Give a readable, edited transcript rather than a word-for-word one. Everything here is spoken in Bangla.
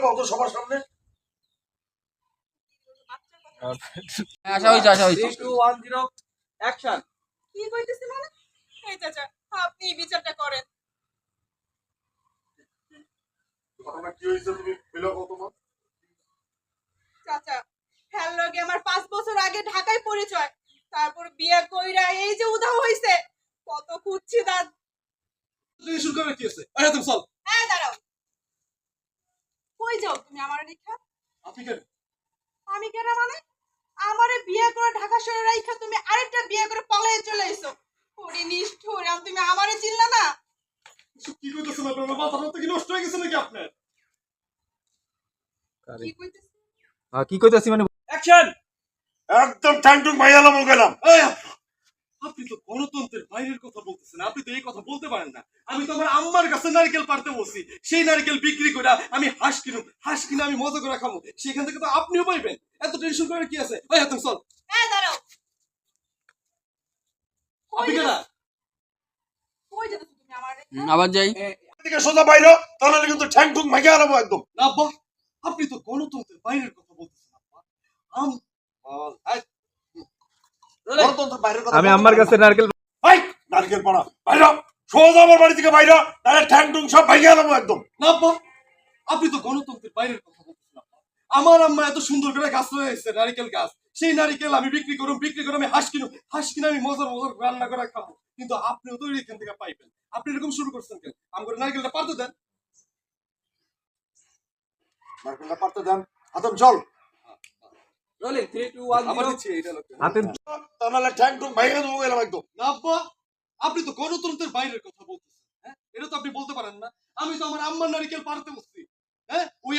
কত সবার সামনে? আশা হইছে 3 2 1 0 অ্যাকশন। কি কইতেছি মানে? এই চাচা আপনি বিচারটা করেন। ঘটনা কি হয়েছে তুমি বলো কত মা? চাচা হ্যাঁ লগে আমার 5 বছর আগে ঢাকায় পরিচয়, তারপর বিয়ে কইরা এই যে উদা হইছে, কত খুঁজছি দাদ। তুই শুরু করে কি আছে? আরে তুমি চল। হ্যাঁ দাঁড়াও, কই যাও তুমি আমার রেখা? আপনি কেন? আমি কেন মানে? আমারে বিয়ে করে ঢাকা শহরে রাইখা তুমি আরেকটা বিয়ে করে পলায়ে চলে আইছো। ওরে নিষ্ঠুর, আর তুমি আমারে চিনলা না? কি কইতেছেন আপনার? মাথা মতো কি নষ্ট হয়ে গেছে নাকি আপনার? কি কইতেছি? কি কইতাছি মানে অ্যাকশন। একদম ঠ্যাংটুং ভাইয়ালাম গেলাম। আপনি তো গণতন্ত্রের বাইরের কথা বলতেছেন, আপনি তো এই কথা বলতে পারেন না। আমি তো আমার আম্মার কাছে নারকেল পাড়তে বসছি, সেই নারকেল বিক্রি করে আমি হাঁস কিনে আমি মজা করে খাবো, সেখান থেকে তো আপনিও পাইবেন। এত টেনশন করে কি আছে? ভাই তুমি চল। হ্যাঁ দাঁড়াও, আপনি কেন? কই যাচ্ছ তুমি আমার রেখা? আবার যাই এদিকে সোজা বাইরে, তাহলে কিন্তু ঠ্যাংটুং ভাইয়ালাম একদম। না আব্বা, আপনি তো গণতন্ত্রের বাইরের কথা বলতেছেন আব্বা। গণতন্ত্র বাইরের কথা আমি বলতে আম্মার পারি কাছে না। নারকেল এই নারকেল পাড়া বাইরে, সোজা আমার বাড়ি থেকে বাইরে, তাহলে ঠ্যাংটুং সব ভাইয়ালাম একদম। না আব্বা, আপনি তো গণতন্ত্রের বাইরের কথা বলতেছেন আব্বা। আমার আম্মা এত সুন্দর করে গাছ রয়েছে, নারিকেল গাছ, সেই নারিকেল আমি বিক্রি করে আমি হাঁস কিনে আমি মজার রান্না করে খাবো, কিন্তু আপনিও তো এখান থেকে পাইবেন। আপনি এরকম শুরু করছেন কেন? আমার নারিকেলটা পারতে দেন। নারকেলটা পারতে দেন, হাতম চল। রোলিং 3 2 1 আবার দিচ্ছি এইটা লোকে হাতে তাহলে ঠ্যাংটুং ভাইয়ালাম গেলাম একদম। না আব্বা, আপনি তো গণতন্ত্রের বাইরের কথা বলতেছেন। হ্যাঁ, এটা তো আপনি বলতে পারেন না। আমি তো আমার আম্মার নারিকেল পারতে বসছি। হ্যাঁ, ওই